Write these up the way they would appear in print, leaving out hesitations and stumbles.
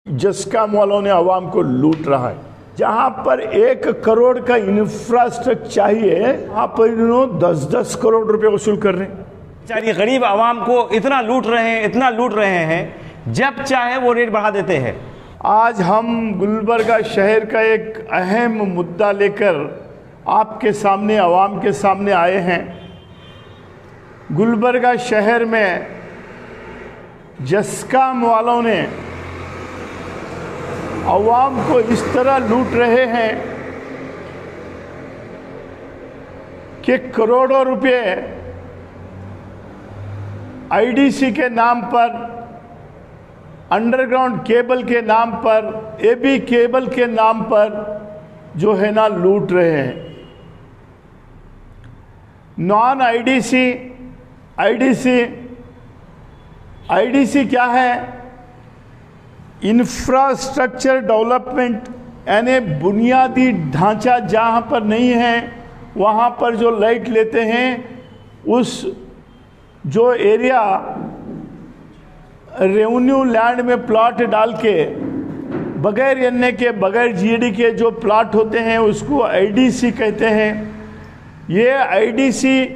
जस्कॉम वालों ने आवाम को लूट रहा है। जहां पर 1 करोड़ का इंफ्रास्ट्रक्चर चाहिए वहां पर इन्होंने 10-10 करोड़ रुपए वसूल कर रहे हैं। बेचारी गरीब आवाम को इतना लूट रहे हैं, जब चाहे वो रेट बढ़ा देते हैं। आज हम गुलबर्गा शहर का एक अहम मुद्दा लेकर आपके सामने, आवाम के सामने आए हैं। गुलबर्गा शहर में जस्कॉम वालों ने आवाम को इस तरह लूट रहे हैं कि करोड़ों रुपए आईडीसी के नाम पर, अंडरग्राउंड केबल के नाम पर, एबी केबल के नाम पर जो है ना लूट रहे हैं। नॉन आईडीसी क्या है? इंफ्रास्ट्रक्चर डेवलपमेंट, यानी बुनियादी ढांचा जहां पर नहीं है वहां पर जो लाइट लेते हैं, उस जो एरिया रेवेन्यू लैंड में प्लॉट डाल के बगैर एनए के, बगैर जीएडी के जो प्लॉट होते हैं उसको आईडीसी कहते हैं। ये आईडीसी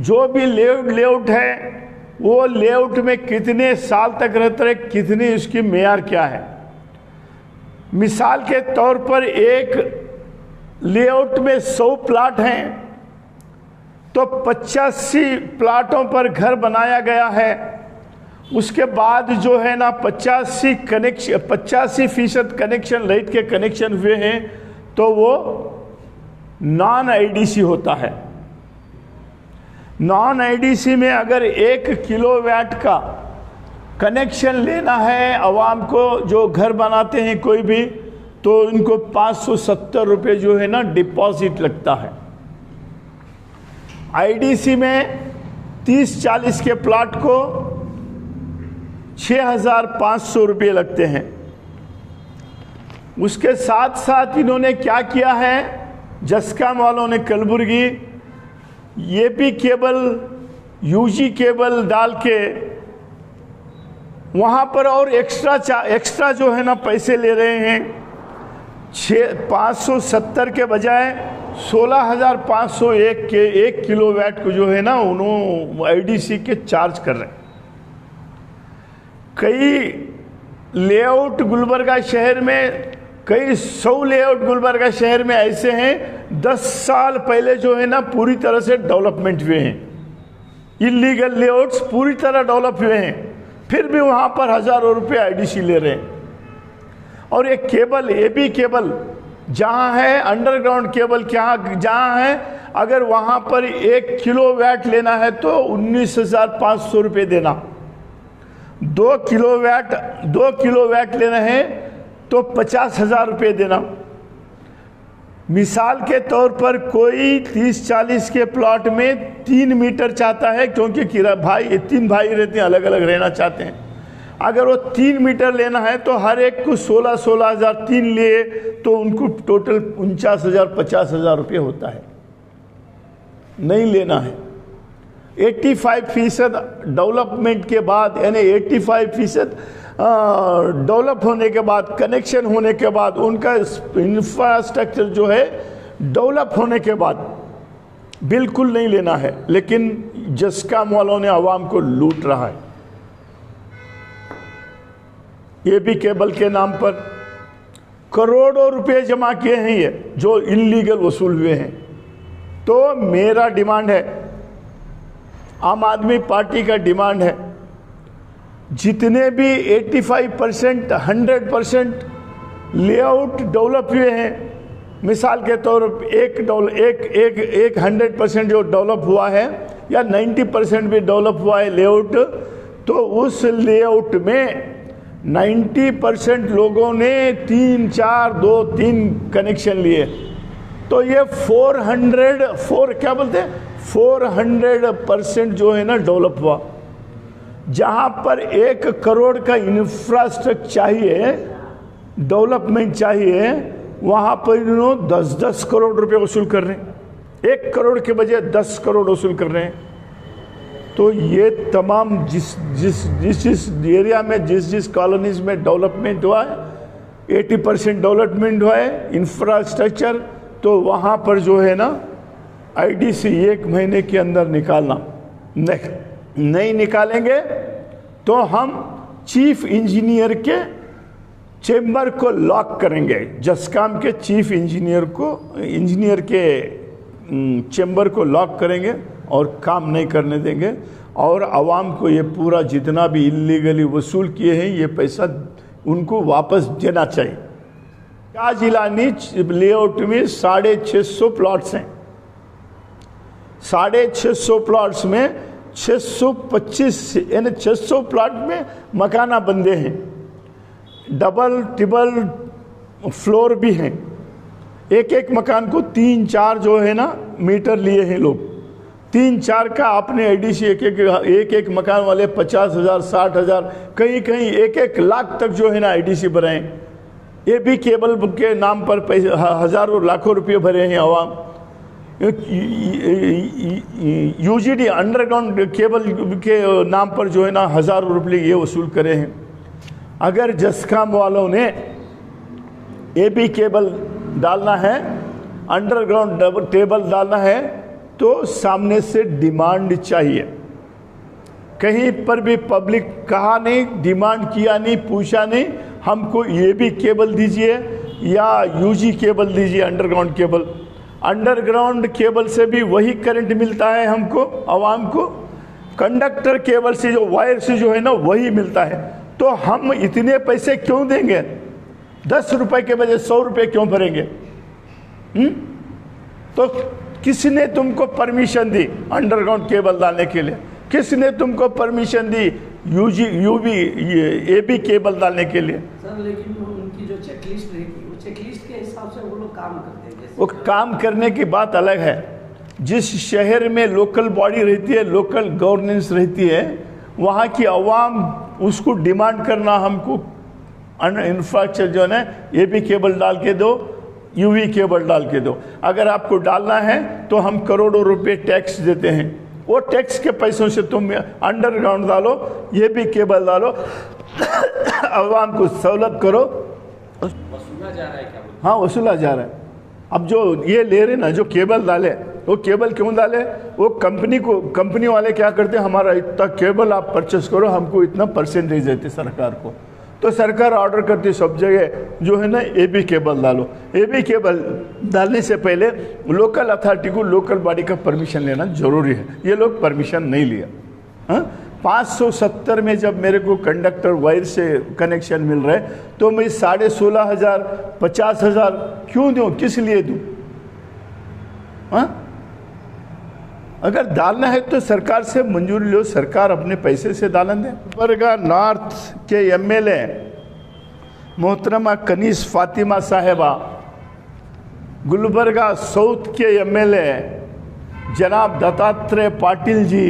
जो भी लेआउट है, वो लेआउट में कितने साल तक रहता है, कितनी उसकी मेयार क्या है। मिसाल के तौर पर एक लेआउट में 100 प्लाट हैं तो 85 प्लाटों पर घर बनाया गया है। उसके बाद जो है ना 85% कनेक्शन लाइट के कनेक्शन हुए हैं, तो वो नॉन आईडीसी होता है। नॉन आईडीसी में अगर 1 किलोवाट का कनेक्शन लेना है आवाम को, जो घर बनाते हैं कोई भी, तो उनको 570 रुपये जो है ना डिपॉजिट लगता है। आईडीसी में 30-40 के प्लॉट को 6,500 रुपये लगते हैं। उसके साथ साथ इन्होंने क्या किया है, जस्कॉम वालों ने Kalaburagi AP cable, UG cable डाल के वहाँ पर और एक्स्ट्रा जो है ना पैसे ले रहे हैं। 570 के बजाय 16,501 के 1 किलोवाट को जो है ना उन्होंने आईडीसी के चार्ज कर रहे हैं। कई लेआउट गुलबर्गा शहर में, कई 100 लेआउट गुलबर्गा शहर में ऐसे हैं 10 साल पहले जो है ना पूरी तरह से डेवलपमेंट हुए हैं। इलीगल लेआउट्स पूरी तरह डेवलप हुए हैं, फिर भी वहां पर हजारों रुपए आईडीसी ले रहे हैं। और एक केबल, एबी केबल जहां है, अंडरग्राउंड केबल जहां है, अगर वहां पर 1 किलोवाट लेना है तो 19,500 रुपये देना। 2 किलोवाट लेना है तो 50,000 रुपये देना। मिसाल के तौर पर कोई 30-40 के प्लॉट में 3 मीटर चाहता है, क्योंकि 3 भाई रहते हैं, अलग अलग रहना चाहते हैं। अगर वो 3 मीटर लेना है तो हर एक को 16,000 3 लिए तो उनको टोटल 49,000-50,000 रुपये होता है। नहीं लेना है। 85% डेवलपमेंट के बाद, यानी 85% डेवलप होने के बाद, कनेक्शन होने के बाद, उनका इंफ्रास्ट्रक्चर जो है डेवलप होने के बाद बिल्कुल नहीं लेना है। लेकिन जस्कॉम वालों ने आवाम को लूट रहा है। ये भी केबल के नाम पर करोड़ों रुपए जमा किए हैं, ये जो इलीगल वसूल हुए हैं। तो मेरा डिमांड है, आम आदमी पार्टी का डिमांड है, जितने भी 85% 100% लेआउट डेवलप हुए हैं, मिसाल के तौर पर एक 100% जो डेवलप हुआ है या 90% भी डेवलप हुआ है लेआउट, तो उस लेआउट में 90% लोगों ने 3 कनेक्शन लिए। तो ये 400% जो है ना डेवलप हुआ। जहां पर 1 करोड़ का इंफ्रास्ट्रक्चर चाहिए, डेवलपमेंट चाहिए, वहां पर इन्होंने 10-10 करोड़ रुपए वसूल कर रहे हैं। 1 करोड़ के बजाय 10 करोड़ वसूल कर रहे हैं। तो ये तमाम जिस एरिया में जिस कॉलोनीज में डेवलपमेंट हुआ है, 80% डेवलपमेंट हुआ है इंफ्रास्ट्रक्चर, तो वहाँ पर जो है ना आईडीसी 1 महीने के अंदर निकालना। नहीं निकालेंगे तो हम चीफ इंजीनियर के चेंबर को लॉक करेंगे, जस्काम के चीफ इंजीनियर के चेंबर को लॉक करेंगे और काम नहीं करने देंगे। और आवाम को ये पूरा जितना भी इलीगली वसूल किए हैं ये पैसा उनको वापस देना चाहिए। शाहजिलानी लेआउट में 650 प्लॉट्स हैं, 650 प्लॉट्स में 625 यानी 600 प्लॉट में मकाना बंदे हैं, डबल ट्रिपल फ्लोर भी हैं। एक मकान को 3-4 जो है ना मीटर लिए हैं लोग, 3-4 का आपने आईडीसी एक मकान वाले 50,000 60,000 कहीं 1 लाख तक जो है ना आईडीसी भरे। ये भी केबल के नाम पर पैसे हजारों लाखों रुपये भरे हैं आवाम। यूजीडी अंडरग्राउंड केबल के नाम पर जो है ना हजारों रुपये ये वसूल करे हैं। अगर जस्काम वालों ने एबी केबल डालना है, अंडरग्राउंड टेबल डालना है, तो सामने से डिमांड चाहिए। कहीं पर भी पब्लिक कहा नहीं, डिमांड किया नहीं, पूछा नहीं, हमको ये भी केबल दीजिए या यूजी केबल दीजिए, अंडरग्राउंड केबल। अंडरग्राउंड केबल से भी वही करंट मिलता है हमको, आवाम को। कंडक्टर केबल से जो वायर से जो है ना वही मिलता है। तो हम इतने पैसे क्यों देंगे? 10 रुपए के बजाय 100 रुपए क्यों भरेंगे? तो किसने तुमको परमिशन दी अंडरग्राउंड केबल डालने के लिए? किसने तुमको परमिशन दी यूवी एबी केबल डालने के लिए? सर लेकिन उनकी जो चेकलिस्ट रहेगी, वो चेकलिस्ट के हिसाब से वो लोग काम करते हैं। वो काम करने की बात अलग है। जिस शहर में लोकल बॉडी रहती है, लोकल गवर्नेंस रहती है, वहाँ की आवाम उसको डिमांड करना, हमको इंफ्रास्ट्रक्चर जो है एबी केबल डाल के दो, यूवी केबल डाल के दो। अगर आपको डालना है तो हम करोड़ों रुपए टैक्स देते हैं, वो टैक्स के पैसों से तुम अंडरग्राउंड डालो, ये भी केबल डालो, आवाम को सहूलत करो। वसूला जा रहा है क्या? हाँ, वसूला जा रहा है। अब जो ये ले रहे ना, जो केबल डाले, वो केबल क्यों डाले? वो कंपनी वाले क्या करते हैं, हमारा इतना केबल आप परचेस करो, हमको इतना परसेंटेज देते सरकार को। तो सरकार ऑर्डर करती सब जगह जो है ना एबी केबल डालो। एबी केबल डालने से पहले लोकल अथॉरिटी को, लोकल बॉडी का परमिशन लेना जरूरी है। ये लोग परमिशन नहीं लिया। हाँ, 570 में जब मेरे को कंडक्टर वायर से कनेक्शन मिल रहा है तो मैं 16,500 50,000 क्यों दूं? किस लिए दूं? हाँ, अगर डालना है तो सरकार से मंजूरी लो, सरकार अपने पैसे से डालन दे। गुलबर्गा नॉर्थ के एमएलए मोहतरमा कनीस फातिमा साहिबा, गुलबर्गा साउथ के एमएलए जनाब दत्तात्रेय पाटिल जी,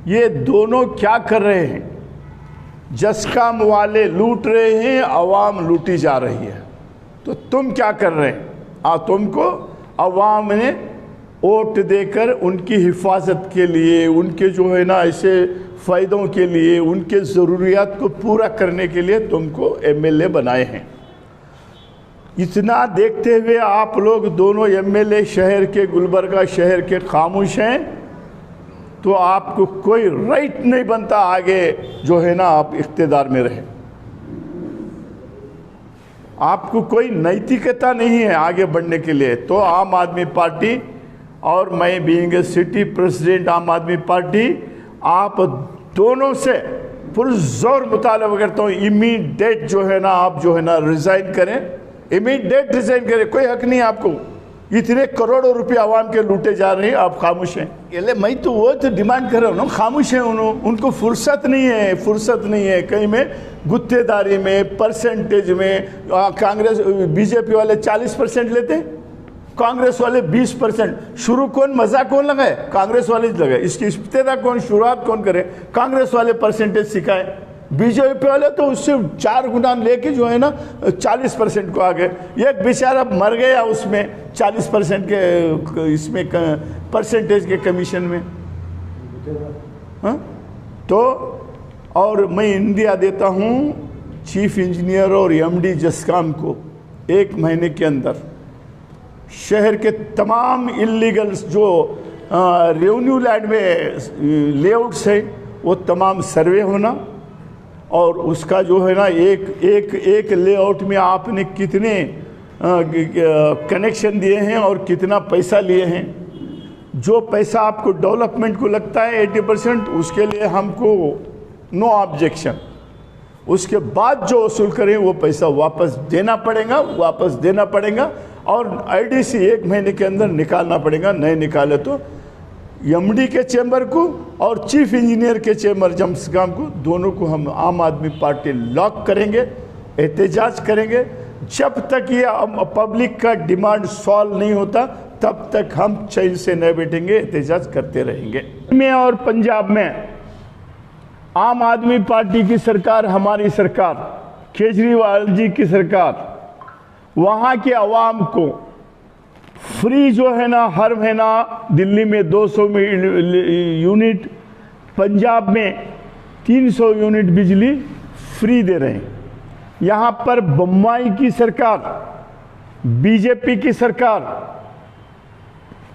ये दोनों क्या कर रहे हैं? जस्काम वाले लूट रहे हैं, आवाम लूटी जा रही है। तो तुम क्या कर रहे हैं? तुमको आवाम ने वोट देकर उनकी हिफाजत के लिए, उनके जो है ना ऐसे फ़ायदों के लिए, उनके ज़रूरियात को पूरा करने के लिए तुमको एमएलए बनाए हैं। इतना देखते हुए आप लोग दोनों एमएलए शहर के, गुलबर्गा शहर के खामोश हैं, तो आपको कोई राइट नहीं बनता आगे जो है ना आप इख्तिदार में रहे। आपको कोई नैतिकता नहीं है आगे बढ़ने के लिए। तो आम आदमी पार्टी और मैं बीइंग ए सिटी प्रेसिडेंट आम आदमी पार्टी, आप दोनों से पुरजोर मुतालबा करता हूँ, इमीडिएट जो है ना आप जो है ना रिजाइन करें, इमीडिएट रिजाइन करें। कोई हक नहीं आपको। इतने करोड़ों रुपए आवाम के लूटे जा रहे हैं, आप खामोश हैं। ये मैं तो वो तो डिमांड कर रहा हूँ ना, खामोश हैं उनको फुर्सत नहीं है, फुर्सत नहीं है। कहीं में गुत्तेदारी में, परसेंटेज में, कांग्रेस बीजेपी वाले 40% लेते हैं, कांग्रेस वाले 20%। शुरू कौन, मजा कौन लगाए? कांग्रेस वाले लगाए। इसकी इब्तिदा कौन, शुरुआत कौन करे? कांग्रेस वाले परसेंटेज सिखाए। बीजेपी वाले तो उससे 4 गुना लेके जो है ना 40% को आ गए। एक बेचारा मर गया उसमें 40% के इसमें परसेंटेज के कमीशन में। हाँ? तो और मैं इंडिया देता हूँ चीफ इंजीनियर और एमडी जस्कॉम को 1 महीने के अंदर शहर के तमाम इलीगल्स जो रेवेन्यू लैंड में लेआउट्स है वो तमाम सर्वे होना, और उसका जो है ना एक लेआउट में आपने कितने कनेक्शन दिए हैं और कितना पैसा लिए हैं। जो पैसा आपको डेवलपमेंट को लगता है 80%, उसके लिए हमको नो ऑब्जेक्शन। उसके बाद जो वसूल करें वो पैसा वापस देना पड़ेगा और आईडीसी 1 महीने के अंदर निकालना पड़ेगा। नहीं निकाले तो एमडी के चेंबर को और चीफ इंजीनियर के चेंबर जम्सगाम को, दोनों को हम आम आदमी पार्टी लॉक करेंगे, एहतजाज करेंगे। जब तक ये पब्लिक का डिमांड सॉल्व नहीं होता तब तक हम चैन से नहीं बैठेंगे, एहतजाज करते रहेंगे। में और पंजाब में आम आदमी पार्टी की सरकार, हमारी सरकार, केजरीवाल जी की सरकार वहाँ के अवाम को फ्री जो है ना हर महीना दिल्ली में 200 यूनिट, पंजाब में 300 यूनिट बिजली फ्री दे रहे हैं। यहाँ पर बम्बई की सरकार, बीजेपी की सरकार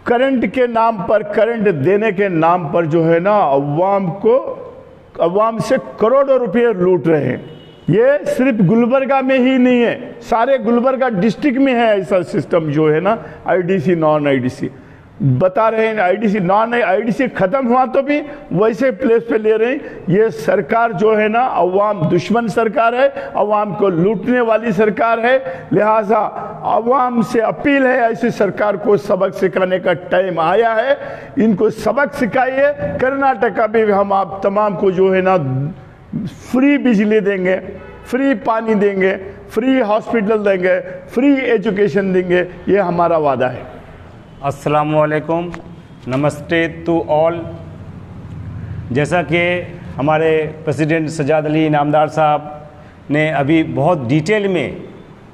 करंट के नाम पर, करंट देने के नाम पर जो है ना अवाम से करोड़ों रुपए लूट रहे हैं। ये सिर्फ गुलबर्गा में ही नहीं है, सारे गुलबर्गा डिस्ट्रिक्ट में है ऐसा सिस्टम जो है ना आईडीसी नॉन आईडीसी बता रहे हैं। आईडीसी नॉन आईडीसी खत्म हुआ तो भी वैसे प्लेस पे ले रहे हैं। ये सरकार जो है ना अवाम दुश्मन सरकार है, अवाम को लूटने वाली सरकार है। लिहाजा अवाम से अपील है, ऐसी सरकार को सबक सिखाने का टाइम आया है। इनको सबक सिखाइए। कर्नाटका में हम आप तमाम को जो है ना फ्री बिजली देंगे, फ्री पानी देंगे, फ्री हॉस्पिटल देंगे, फ्री एजुकेशन देंगे, ये हमारा वादा है। अस्सलामुअलैकुम, नमस्ते टू ऑल। जैसा कि हमारे प्रेसिडेंट सजाद अली इनामदार साहब ने अभी बहुत डिटेल में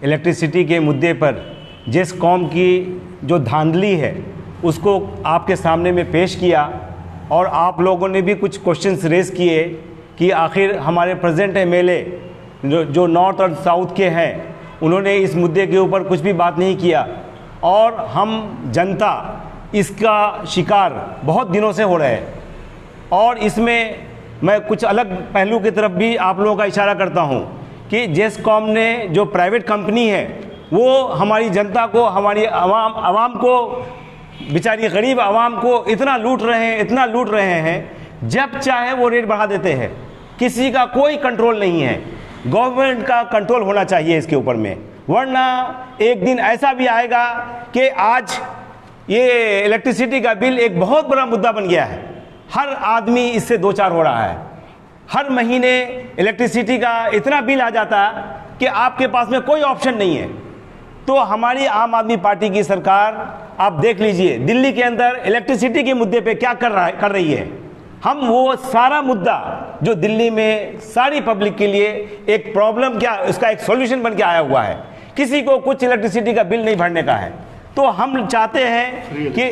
इलेक्ट्रिसिटी के मुद्दे पर जेस्कॉम की जो धांधली है उसको आपके सामने में पेश किया, और आप लोगों ने भी कुछ क्वेश्चंस रेज़ किए कि आखिर हमारे प्रेजेंट एमएलए जो नॉर्थ और साउथ के हैं उन्होंने इस मुद्दे के ऊपर कुछ भी बात नहीं किया, और हम जनता इसका शिकार बहुत दिनों से हो रहे हैं। और इसमें मैं कुछ अलग पहलू की तरफ भी आप लोगों का इशारा करता हूं कि जेस्कॉम ने जो प्राइवेट कंपनी है वो हमारी जनता को, हमारी आवाम को, बेचारी गरीब आवाम को इतना लूट रहे हैं, जब चाहे वो रेट बढ़ा देते हैं। किसी का कोई कंट्रोल नहीं है। गवर्नमेंट का कंट्रोल होना चाहिए इसके ऊपर में, वरना एक दिन ऐसा भी आएगा कि आज ये इलेक्ट्रिसिटी का बिल एक बहुत बड़ा मुद्दा बन गया है। हर आदमी इससे दो चार हो रहा है। हर महीने इलेक्ट्रिसिटी का इतना बिल आ जाता है कि आपके पास में कोई ऑप्शन नहीं है। तो हमारी आम आदमी पार्टी की सरकार, आप देख लीजिए दिल्ली के अंदर इलेक्ट्रिसिटी के मुद्दे पे क्या कर रही है। हम वो सारा मुद्दा जो दिल्ली में सारी पब्लिक के लिए एक प्रॉब्लम, क्या उसका एक सॉल्यूशन बन के आया हुआ है। किसी को कुछ इलेक्ट्रिसिटी का बिल नहीं भरने का है। तो हम चाहते हैं कि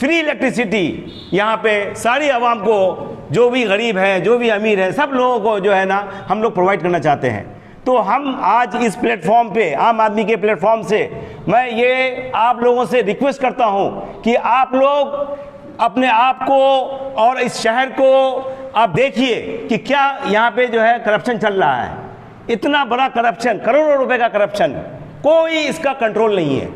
फ्री इलेक्ट्रिसिटी यहाँ पे सारी आवाम को, जो भी गरीब है, जो भी अमीर है, सब लोगों को जो है ना हम लोग प्रोवाइड करना चाहते हैं। तो हम आज इस प्लेटफॉर्म पे, आम आदमी के प्लेटफॉर्म से मैं ये आप लोगों से रिक्वेस्ट करता हूँ कि आप लोग अपने आप को और इस शहर को आप देखिए कि क्या यहाँ पे जो है करप्शन चल रहा है। इतना बड़ा करप्शन, करोड़ों रुपए का करप्शन, कोई इसका कंट्रोल नहीं है।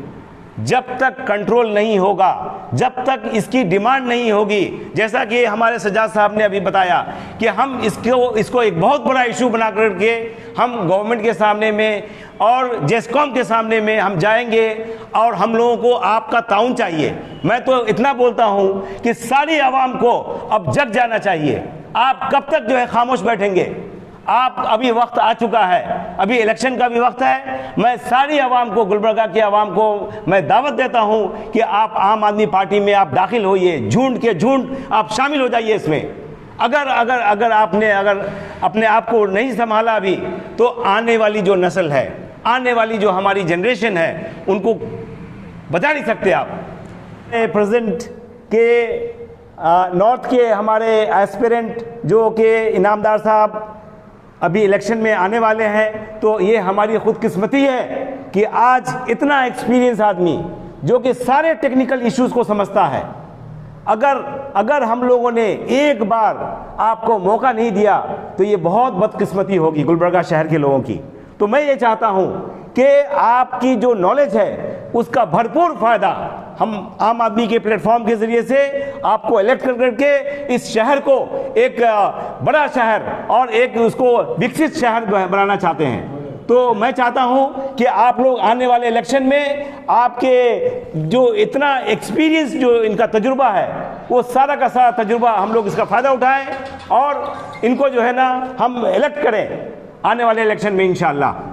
जब तक कंट्रोल नहीं होगा, जब तक इसकी डिमांड नहीं होगी, जैसा कि हमारे सजाद साहब ने अभी बताया कि हम इसको एक बहुत बड़ा इशू बना करके हम गवर्नमेंट के सामने में और जेस्कॉम के सामने में हम जाएंगे, और हम लोगों को आपका ताउन चाहिए। मैं तो इतना बोलता हूं कि सारी आवाम को अब जग जाना चाहिए। आप कब तक जो है खामोश बैठेंगे? आप, अभी वक्त आ चुका है, अभी इलेक्शन का भी वक्त है। मैं सारी आवाम को, गुलबर्गा की आवाम को मैं दावत देता हूं कि आप आम आदमी पार्टी में आप दाखिल होइए, झुंड के झुंड आप शामिल हो जाइए इसमें। अगर आपने अपने आप को नहीं संभाला अभी, तो आने वाली जो नस्ल है, आने वाली जो हमारी जनरेशन है, उनको बचा नहीं सकते आप। प्रेजेंट के नॉर्थ के हमारे एस्पिरेंट जो कि इनामदार साहब अभी इलेक्शन में आने वाले हैं, तो ये हमारी खुदकिस्मती है कि आज इतना एक्सपीरियंस आदमी जो कि सारे टेक्निकल इश्यूज़ को समझता है, अगर हम लोगों ने एक बार आपको मौका नहीं दिया तो ये बहुत बदकिस्मती होगी गुलबर्गा शहर के लोगों की। तो मैं ये चाहता हूँ कि आपकी जो नॉलेज है उसका भरपूर फ़ायदा हम आम आदमी के प्लेटफॉर्म के ज़रिए से आपको इलेक्ट कर करके इस शहर को एक बड़ा शहर और एक उसको विकसित शहर बनाना चाहते हैं। तो मैं चाहता हूं कि आप लोग आने वाले इलेक्शन में आपके जो इतना एक्सपीरियंस जो इनका तजुर्बा है वो सारा का सारा तजुर्बा हम लोग इसका फ़ायदा उठाएं और इनको जो है ना हम इलेक्ट करें आने वाले इलेक्शन में इंशाअल्लाह।